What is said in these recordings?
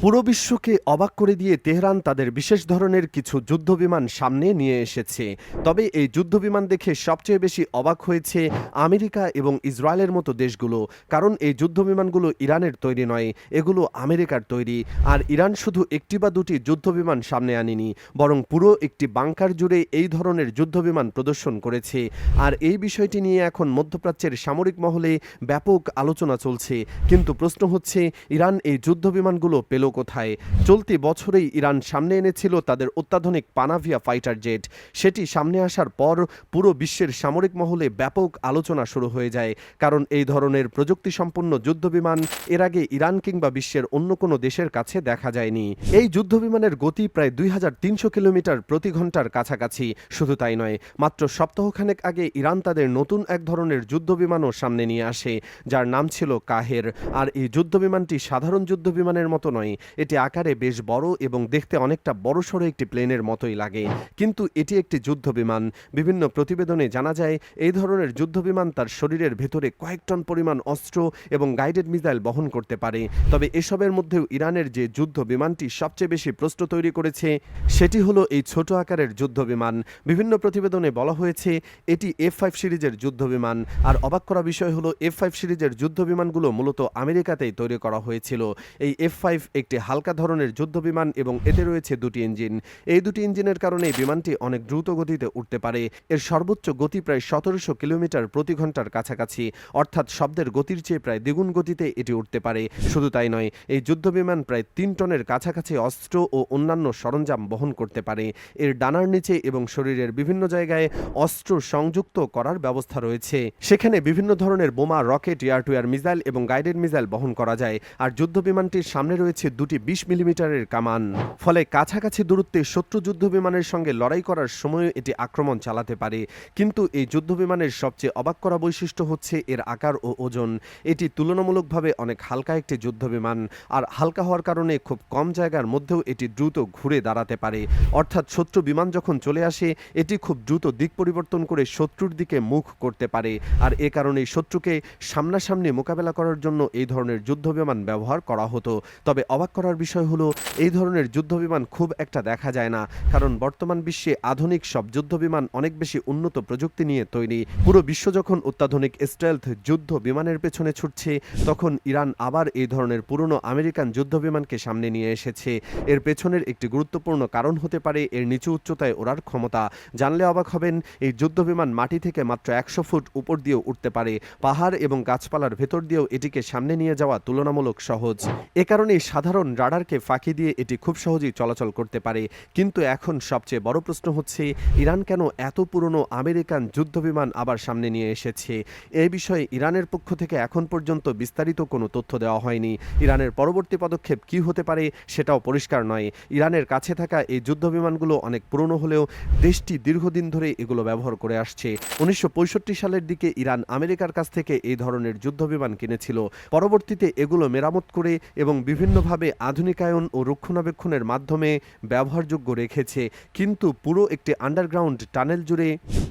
পুরো বিশ্বকে অবাক করে দিয়ে তেহরান তাদের বিশেষ ধরনের কিছু যুদ্ধবিমান সামনে নিয়ে এসেছে। তবে এই যুদ্ধবিমান দেখে সবচেয়ে বেশি অবাক হয়েছে আমেরিকা এবং ইসরায়েলের মতো দেশগুলো। কারণ এই যুদ্ধবিমানগুলো ইরানের তৈরি নয়, এগুলো আমেরিকার তৈরি। আর ইরান শুধু একটি বা দুটি যুদ্ধবিমান সামনে আনেনি, বরং পুরো একটি বাংকার জুড়ে এই ধরনের যুদ্ধবিমান প্রদর্শন করেছে। আর এই বিষয়টি নিয়ে এখন মধ্যপ্রাচ্যের সামরিক মহলে ব্যাপক আলোচনা চলছে। কিন্তু প্রশ্ন হচ্ছে, ইরান এই যুদ্ধবিমানগুলো পেল কোথায়? চলতি বছরেই ইরান সামনে এনেছিল তাদের অত্যাধুনিক পানাভিয়া ফাইটার জেট। সেটি সামনে আসার পর পুরো বিশ্বের সামরিক মহলে ব্যাপক আলোচনা শুরু হয়ে যায়। কারণ এই ধরনের প্রযুক্তিসম্পন্ন যুদ্ধবিমান এর আগে ইরান কিংবা বিশ্বের অন্য কোনো দেশের কাছে দেখা যায়নি। এই যুদ্ধবিমানের গতি প্রায় 2300 কিলোমিটার প্রতি ঘন্টার কাছাকাছি। শুধু তাই নয়, মাত্র সপ্তাহখানেক আগে ইরান তাদের নতুন এক ধরনের যুদ্ধবিমানও সামনে নিয়ে আসে, যার নাম ছিল কাহের। আর এই যুদ্ধবিমানটি সাধারণ যুদ্ধবিমানের মতো নয়, এটি আকারে বেশ বড় এবং দেখতে অনেকটা বড়সড় একটি প্লেনের মতোই লাগে। কিন্তু এটি একটি যুদ্ধবিমান। বিভিন্ন প্রতিবেদনে জানা যায় এই ধরনের যুদ্ধবিমান তার শরীরের ভেতরে কয়েক টন পরিমাণ অস্ত্র এবং গাইডেড মিসাইল বহন করতে পারে। তবে এসবের মধ্যেও ইরানের যে যুদ্ধ বিমানটি সবচেয়ে বেশি প্রশ্ন তৈরি করেছে সেটি হলো এই ছোট আকারের যুদ্ধবিমান। বিভিন্ন প্রতিবেদনে বলা হয়েছে এটি F5 সিরিজের যুদ্ধবিমান। আর অবাক করা বিষয় হলো F5 সিরিজের যুদ্ধবিমানগুলো মূলত আমেরিকাতেই তৈরি করা হয়েছিল। এই F5 একটি হালকা ধরনের যুদ্ধবিমান এবং এতে রয়েছে দুটি ইঞ্জিন। এই দুটি ইঞ্জিনের কারণে বিমানটি অনেক দ্রুত গতিতে উঠতে পারে। এর সর্বোচ্চ গতি প্রায় 1700 কিলোমিটার প্রতি ঘন্টার কাছাকাছি, অর্থাৎ শব্দের গতির চেয়ে প্রায় দ্বিগুণ গতিতে এটি উঠতে পারে। শুধু তাই নয়, এই যুদ্ধবিমান প্রায় 3 টনের কাছাকাছি অস্ত্র ও অন্যান্য সরঞ্জাম বহন করতে পারে। এর ডানার নিচে এবং শরীরের বিভিন্ন জায়গায় অস্ত্র সংযুক্ত করার ব্যবস্থা রয়েছে। সেখানে বিভিন্ন ধরনের বোমা, rocket, air two air missile এবং গাইডেড মিসাইল বহন করা যায়। আর যুদ্ধবিমানটির সামনে রয়েছে দুটি 20 মিলিমিটারের কামান। ফলে কাছাকাছি দূরত্বে শত্রু যুদ্ধবিমানের সঙ্গে লড়াই করার সময়ও এটি আক্রমণ চালাতে পারে। কিন্তু এই যুদ্ধবিমানের সবচেয়ে অবাক করা বৈশিষ্ট্য হচ্ছে এর আকার ও ওজন। এটি তুলনামূলকভাবে অনেক হালকা একটি যুদ্ধবিমান। আর হালকা হওয়ার কারণে খুব কম জায়গার মধ্যেও এটি দ্রুত ঘুরে দাঁড়াতে পারে। অর্থাৎ শত্রু বিমান যখন চলে আসে, এটি খুব দ্রুত দিক পরিবর্তন করে শত্রুর দিকে মুখ করতে পারে। আর এ কারণেই শত্রুকে সামনাসামনি মোকাবেলা করার জন্য এই ধরনের যুদ্ধবিমান ব্যবহার করা হতো। তবে অবাক করার বিষয় হলো এই ধরনের যুদ্ধবিমান খুব একটা দেখা যায় না, কারণ বর্তমান বিশ্বে আধুনিক সব যুদ্ধবিমান অনেক বেশি উন্নত প্রযুক্তি নিয়ে তৈরি। পুরো বিশ্ব যখন অত্যাধুনিক স্টেলথ যুদ্ধ বিমানের পেছনে ছুটছে, তখন ইরান আবার এই ধরনের পুরনো আমেরিকান যুদ্ধবিমানকে সামনে নিয়ে এসেছে। এর পেছনের একটি গুরুত্বপূর্ণ কারণ হতে পারে এর নিচু উচ্চতায় ওড়ার ক্ষমতা। জানলে অবাক হবেন, এই যুদ্ধবিমান মাটি থেকে মাত্র 100 ফুট উপর দিয়েও উঠতে পারে। পাহাড় এবং গাছপালার ভেতর দিয়েও এটিকে সামনে নিয়ে যাওয়া তুলনামূলক সহজ। এ কারণেই সাধারণ রাডারকে ফাঁকি দিয়ে এটি খুব সহজেই চলাচল করতে পারে। কিন্তু এখন সবচেয়ে বড় প্রশ্ন হচ্ছে, ইরান কেন এত পুরনো আমেরিকান যুদ্ধবিমান আবার সামনে নিয়ে এসেছে? এই বিষয়ে ইরানের পক্ষ থেকে এখন পর্যন্ত বিস্তারিত কোনো তথ্য দেওয়া হয়নি। ইরানের পরবর্তী পদক্ষেপ কী হতে পারে সেটাও পরিষ্কার নয়। ইরানের কাছে থাকা এই যুদ্ধবিমানগুলো অনেক পুরনো হলেও দেশটি দীর্ঘদিন ধরে এগুলো ব্যবহার করে আসছে। 1965 সালের দিকে ইরান আমেরিকার কাছ থেকে এই ধরনের যুদ্ধবিমান কিনেছিল। পরবর্তীতে এগুলো মেরামত করে এবং বিভিন্নভাবে আধুনিকায়ন ও রক্ষণাবেক্ষণের মাধ্যমে ব্যবহারযোগ্য রেখেছে। কিন্তু পুরো একটি আন্ডারগ্রাউন্ড টানেল জুড়ে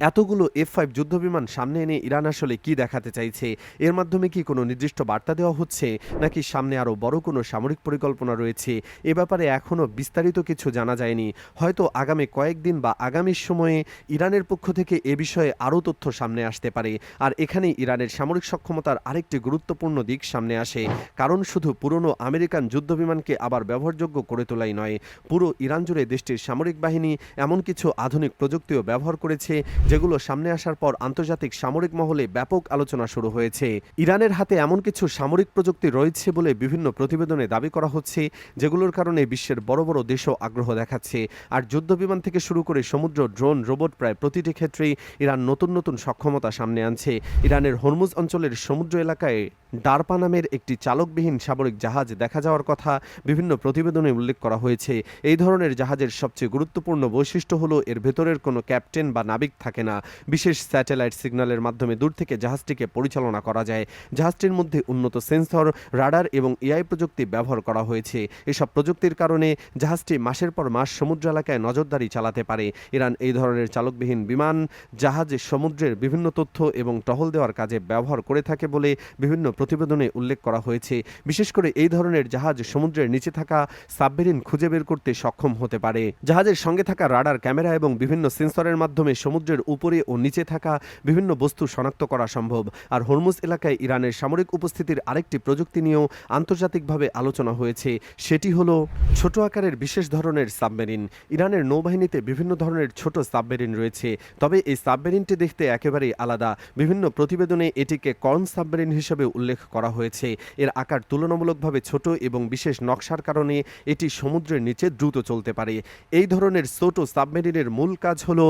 এতগুলো F5 যুদ্ধবিমান সামনে এনে ইরান আসলে কি দেখাতে চাইছে? এর মাধ্যমে কি কোনো নির্দিষ্ট বার্তা দেওয়া হচ্ছে, নাকি সামনে আরও বড় কোনো সামরিক পরিকল্পনা রয়েছে? এ ব্যাপারে এখনও বিস্তারিত কিছু জানা যায়নি। হয়তো আগামী কয়েকদিন বা আগামী সময়ে ইরানের পক্ষ থেকে এ বিষয়ে আরও তথ্য সামনে আসতে পারে। আর এখানেই ইরানের সামরিক সক্ষমতার আরেকটি গুরুত্বপূর্ণ দিক সামনে আসে। কারণ শুধু পুরনো আমেরিকান যুদ্ধবিমানকে আবার ব্যবহারযোগ্য করে তোলাই নয়, পুরো ইরান জুড়ে দেশটির সামরিক বাহিনী এমন কিছু আধুনিক প্রযুক্তিও ব্যবহার করেছে যেগুলো সামনে আসার পর আন্তর্জাতিক সামরিক মহলে ব্যাপক আলোচনা শুরু হয়েছে। ইরানের হাতে এমন কিছু সামরিক প্রযুক্তি রয়েছে বলে বিভিন্ন প্রতিবেদনে দাবি করা হচ্ছে, যেগুলোর কারণে বিশ্বের বড় বড় দেশও আগ্রহ দেখাচ্ছে। আর যুদ্ধবিমান থেকে শুরু করে সমুদ্র, ড্রোন, রোবট, প্রায় প্রতিটি ক্ষেত্রেই ইরান নতুন নতুন সক্ষমতা সামনে আনছে। ইরানের হরমুজ অঞ্চলের সমুদ্র এলাকায় ডারপা নামের একটি চালকবিহীন সামরিক জাহাজ দেখা যাওয়ার কথা বিভিন্ন প্রতিবেদনে উল্লেখ করা হয়েছে। এই ধরনের জাহাজের সবচেয়ে গুরুত্বপূর্ণ বৈশিষ্ট্য হলো এর ভেতরের কোনো ক্যাপ্টেন বা নাবিক থাকে না। বিশেষ স্যাটেলাইট সিগন্যালের মাধ্যমে দূর থেকে জাহাজটিকে পরিচালনা করা যায়। জাহাজটির মধ্যে উন্নত সেন্সর, রাডার এবং এআই প্রযুক্তি ব্যবহার করা হয়েছে। এসব প্রযুক্তির কারণে জাহাজটি মাসের পর মাস সমুদ্র এলাকায় নজরদারি চালাতে পারে। ইরান এই ধরনের চালকবিহীন বিমান জাহাজ সমুদ্রের বিভিন্ন তথ্য এবং টহল দেওয়ার কাজে ব্যবহার করে থাকে বলে বিভিন্ন প্রতিবেদনে উল্লেখ করা হয়েছে। বিশেষ করে এই ধরনের জাহাজ সমুদ্রের নিচে থাকা সাবমেরিন খুঁজে বের করতে সক্ষম হতে পারে। জাহাজের সঙ্গে থাকা রাডার, ক্যামেরা এবং বিভিন্ন সেন্সরের মাধ্যমে সমুদ্রের উপরে ও নিচে থাকা বিভিন্ন বস্তু শনাক্ত করা সম্ভব। আর হরমুজ এলাকায় ইরানের সামরিক উপস্থিতির আরেকটি প্রযুক্তি নিয়েও আন্তর্জাতিকভাবে আলোচনা হয়েছে। সেটি হলো ছোট আকারের বিশেষ ধরনের সাবমেরিন। ইরানের নৌবাহিনীতে বিভিন্ন ধরনের ছোট সাবমেরিন রয়েছে, তবে এই সাবমেরিনটি দেখতে একেবারেই আলাদা। বিভিন্ন প্রতিবেদনে এটিকে কর্ন সাবমেরিন হিসেবে উল্লেখ করা হয়েছে। এর আকার তুলনামূলকভাবে ছোট এবং বিশেষ নকশার কারণে এটি সমুদ্রের নিচে দ্রুত চলতে পারে। এই ধরনের ছোট সাবমেরিনের মূল কাজ হলো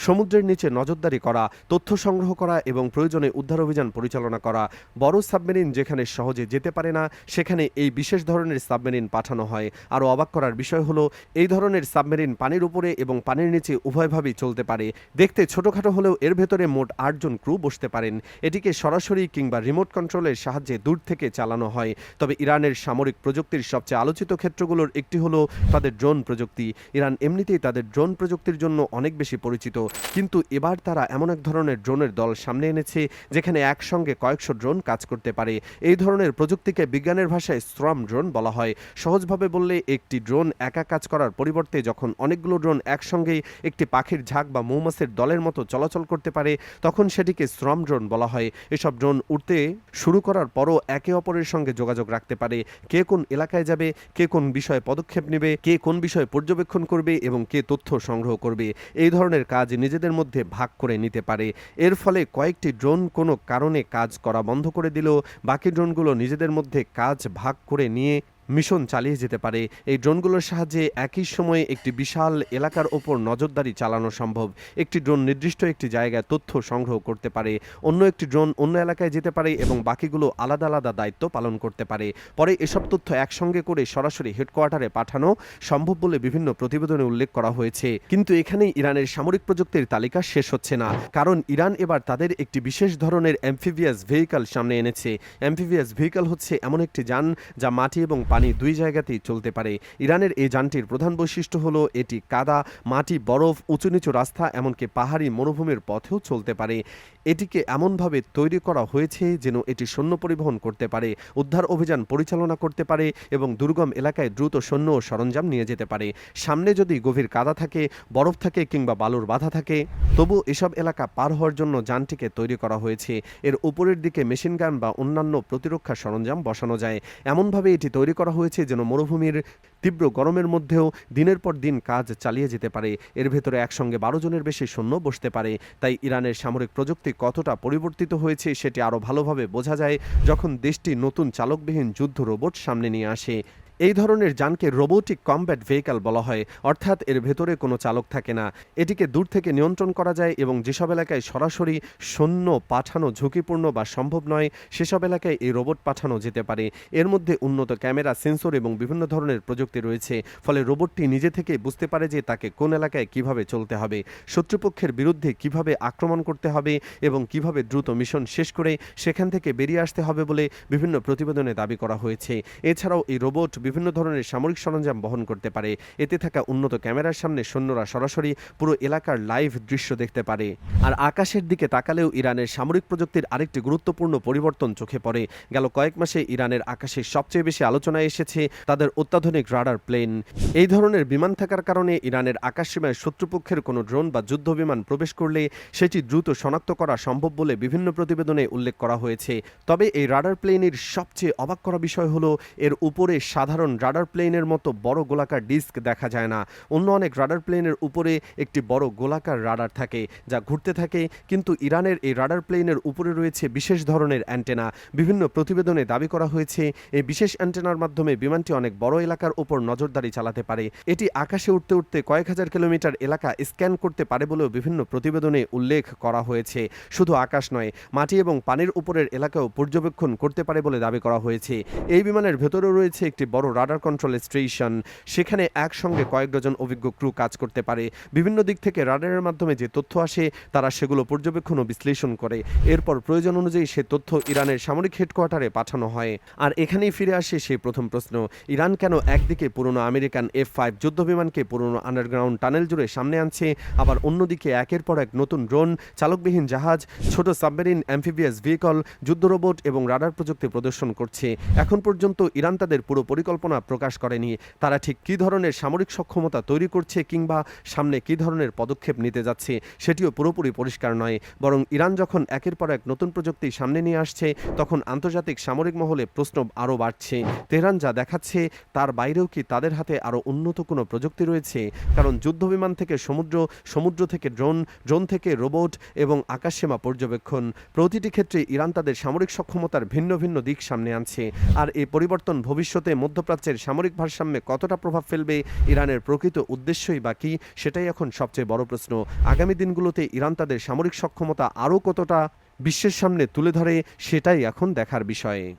সমুদ্রের নিচে নজরদারি করা, তথ্য সংগ্রহ করা এবং প্রয়োজনে উদ্ধার অভিযান পরিচালনা করা। বড় সাবমেরিন যেখানে সহজে যেতে পারে না সেখানে এই বিশেষ ধরনের সাবমেরিন পাঠানো হয়। আরও অবাক করার বিষয় হলো এই ধরনের সাবমেরিন পানির উপরে এবং পানির নিচে উভয়ভাবেই চলতে পারে। দেখতে ছোটখাটো হলেও এর ভেতরে মোট 8 জন ক্রু বসতে পারেন। এটিকে সরাসরি কিংবা রিমোট কন্ট্রোলের সাহায্যে দূর থেকে চালানো হয়। তবে ইরানের সামরিক প্রযুক্তির সবচেয়ে আলোচিত ক্ষেত্রগুলোর একটি হলো তাদের ড্রোন প্রযুক্তি। ইরান এমনিতেই তাদের ড্রোন প্রযুক্তির জন্য অনেক বেশি পরিচিত, কিন্তু এবার তারা এমন এক ধরনের ড্রোনের দল সামনে এনেছে যেখানে একসঙ্গে কয়েকশো ড্রোন কাজ করতে পারে। এই ধরনের প্রযুক্তিকে বিজ্ঞানের ভাষায় স্টর্ম ড্রোন বলা হয়। সহজভাবে বললে একটি ড্রোন একা কাজ করার পরিবর্তে যখন অনেকগুলো ড্রোন একসঙ্গেই একটি পাখির ঝাঁক বা মৌমাছির দলের মতো চলাচল করতে পারে তখন সেটিকে স্টর্ম ড্রোন বলা হয়। এসব ড্রোন উড়তে শুরু করার পরও একে অপরের সঙ্গে যোগাযোগ রাখতে পারে। কে কোন এলাকায় যাবে, কে কোন বিষয়ে পদক্ষেপ নেবে, কে কোন বিষয়ে পর্যবেক্ষণ করবে এবং কে তথ্য সংগ্রহ করবে, এই ধরনের কাজ নিজেদের মধ্যে ভাগ করে নিতে পারে। এর ফলে কয়েকটি ড্রোন কোনো কারণে কাজ করা বন্ধ করে দিলেও বাকি ড্রোনগুলো নিজেদের মধ্যে কাজ ভাগ করে নিয়ে মিশন চালিয়ে যেতে পারে। এই ড্রোনগুলোর সাহায্যে একই সময়ে একটি বিশাল এলাকার ওপর নজরদারি চালানো সম্ভব। একটি ড্রোন নির্দিষ্ট একটি জায়গায় তথ্য সংগ্রহ করতে পারে, অন্য একটি ড্রোন অন্য এলাকায় যেতে পারে এবং বাকিগুলো আলাদা আলাদা দায়িত্ব পালন করতে পারে। পরে এসব তথ্য একসঙ্গে করে সরাসরি হেডকোয়ার্টারে পাঠানো সম্ভব বলে বিভিন্ন প্রতিবেদনে উল্লেখ করা হয়েছে। কিন্তু এখানেই ইরানের সামরিক প্রযুক্তির তালিকা শেষ হচ্ছে না, কারণ ইরান এবার তাদের একটি বিশেষ ধরনের অ্যাম্ফিবিয়াস ভেহিকল সামনে এনেছে। অ্যাম্ফিবিয়াস ভেহিকল হচ্ছে এমন একটি যান যা মাটি এবং পানি দুই জায়গাতেই চলতে পারে। ইরানের এই যানটির প্রধান বৈশিষ্ট্য হলো এটি কাদা, মাটি, বরফ, উঁচু নিচু রাস্তা এমনকি পাহাড়ি মরুভূমির পথেও চলতে পারে। এটিকে এমনভাবে তৈরি করা হয়েছে যেন এটি সৈন্য পরিবহন করতে পারে, উদ্ধার অভিযান পরিচালনা করতে পারে এবং দুর্গম এলাকায় দ্রুত সৈন্য ও সরঞ্জাম নিয়ে যেতে পারে। সামনে যদি গভীর কাদা থাকে, বরফ থাকে কিংবা বালুর বাধা থাকে, তবু এসব এলাকা পার হওয়ার জন্য যানটিকে তৈরি করা হয়েছে। এর উপরের দিকে মেশিনগান বা অন্যান্য প্রতিরক্ষা সরঞ্জাম বসানো যায়। এমনভাবে এটি তৈরি করা হয়েছে যেন মরুভূমির তীব্র গরমের মধ্যেও দিনের পর দিন কাজ চালিয়ে যেতে পারে। এর ভেতরে একসঙ্গে 12 জনের বেশি সৈন্য বসতে পারে। তাই ইরানের সামরিক প্রযুক্তি কতটা পরিবর্তিত হয়েছে সেটি আরও ভালোভাবে বোঝা যায় যখন দেশটি নতুন চালকবিহীন যুদ্ধ রোবট সামনে নিয়ে আসে। এই ধরনের যানকে রোবোটিক কমব্যাট ভেহিকল বলা হয়, অর্থাৎ এর ভেতরে কোনো চালক থাকে না। এটিকে দূর থেকে নিয়ন্ত্রণ করা যায় এবং যেসব এলাকায় সরাসরি সৈন্য পাঠানো ঝুঁকিপূর্ণ বা সম্ভব নয় সেসব এলাকায় এই রোবট পাঠানো যেতে পারে। এর মধ্যে উন্নত ক্যামেরা, সেন্সর এবং বিভিন্ন ধরনের প্রযুক্তি রয়েছে, ফলে রোবটটি নিজে থেকে বুঝতে পারে যে তাকে কোন এলাকায় কিভাবে চলতে হবে, শত্রুপক্ষের বিরুদ্ধে কিভাবে আক্রমণ করতে হবে এবং কিভাবে দ্রুত মিশন শেষ করে সেখান থেকে বেরিয়ে আসতে হবে বলে বিভিন্ন প্রতিবেদনে দাবি করা হয়েছে। এছাড়াও এই রোবট বিভিন্ন ধরনের সামরিক সরঞ্জাম বহন করতে পারে। এতে থাকা উন্নত ক্যামেরার সামনে সৈন্যরা সরাসরি পুরো এলাকার লাইভ দৃশ্য দেখতে পারে। আর আকাশের দিকে তাকালেও ইরানের সামরিক প্রযুক্তির আরেকটি গুরুত্বপূর্ণ পরিবর্তন চোখে পড়ে। গেল কয়েক মাসে ইরানের আকাশে সবচেয়ে বেশি আলোচনায় এসেছে তাদের অত্যাধুনিক রাডার প্লেন। এই ধরনের বিমান থাকার কারণে ইরানের আকাশসীমায় শত্রুপক্ষের কোনো ড্রোন বা যুদ্ধ বিমান প্রবেশ করলে সেটি দ্রুত শনাক্ত করা সম্ভব বলে বিভিন্ন প্রতিবেদনে উল্লেখ করা হয়েছে। তবে এই রাডার প্লেনের সবচেয়ে অবাক করা বিষয় হলো এর উপরে সাধারণ সাধারণ রাডার প্লেনের মতো বড় গোলাকার ডিস্ক দেখা যায় না। অন্য অনেক রাডার প্লেনের উপরে একটি বড় গোলাকার রাডার থাকে যা ঘুরতে থাকে, কিন্তু ইরানের এই রাডার প্লেনের উপরে রয়েছে বিশেষ ধরনের অ্যান্টেনা। বিভিন্ন প্রতিবেদনে দাবি করা হয়েছে এই বিশেষ অ্যান্টেনার মাধ্যমে বিমানটি অনেক বড় এলাকার উপর নজরদারি চালাতে পারে। এটি আকাশে উঠতে উঠতে কয়েক হাজার কিলোমিটার এলাকা স্ক্যান করতে পারে বলেও বিভিন্ন প্রতিবেদনে উল্লেখ করা হয়েছে। শুধু আকাশ নয়, মাটি এবং পানির উপরের এলাকাও পর্যবেক্ষণ করতে পারে বলে দাবি করা হয়েছে। এই বিমানের ভেতরেও রয়েছে একটি বড় রাডার কন্ট্রোল স্টেশন। সেখানে একসঙ্গে কয়েক ডজন অভিজ্ঞ ক্রু কাজ করতে পারে। বিভিন্ন দিক থেকে রাডারের মাধ্যমে যে তথ্য আসে তারা সেগুলো পর্যবেক্ষণ ও বিশ্লেষণ করে। এরপর প্রয়োজন অনুযায়ী সে তথ্য ইরানের সামরিক হেডকোয়ার্টারে পাঠানো হয়। আর এখানেই ফিরে আসে সেই প্রথম প্রশ্ন, ইরান কেন একদিকে পুরনো আমেরিকান F-5 যুদ্ধ বিমানকে পুরনো আন্ডারগ্রাউন্ড টানেল জুড়ে সামনে আনছে, আবার অন্যদিকে একের পর এক নতুন ড্রোন, চালকবিহীন জাহাজ, ছোট সাবমেরিন, অ্যাম্ফিবিয়াস ভেহিকল, যুদ্ধ রোবট এবং রাডার প্রযুক্তি প্রদর্শন করছে। এখন পর্যন্ত ইরান তাদের পুরো পরিকল্পনা প্রকাশ করেনি। তারা ঠিক কী ধরনের সামরিক সক্ষমতা তৈরি করছে কিংবা সামনে কী ধরনের পদক্ষেপ নিতে যাচ্ছে সেটিও পুরোপুরি পরিষ্কার নয়। বরং ইরান যখন একের পর এক নতুন প্রযুক্তি সামনে নিয়ে আসছে, তখন আন্তর্জাতিক সামরিক মহলে প্রশ্ন আরও বাড়ছে। তেহরান যা দেখাচ্ছে তার বাইরেও কি তাদের হাতে আরও উন্নত কোনো প্রযুক্তি রয়েছে? কারণ যুদ্ধবিমান থেকে সমুদ্র, সমুদ্র থেকে ড্রোন, ড্রোন থেকে রোবট এবং আকাশসীমা পর্যবেক্ষণ, প্রতিটি ক্ষেত্রে ইরান তাদের সামরিক সক্ষমতার ভিন্ন ভিন্ন দিক সামনে আনছে। আর এই পরিবর্তন ভবিষ্যতে মধ্যপ্রাচ্যের সামরিক ভারসাম্যে কতটা প্রভাব ফেলবে, ইরানের প্রকৃত উদ্দেশ্যই বা কী, সেটাই এখন সবচেয়ে বড় প্রশ্ন। আগামী দিনগুলোতে ইরান তাদের সামরিক সক্ষমতা আরও কতটা বিশ্বের সামনে তুলে ধরে, সেটাই এখন দেখার বিষয়।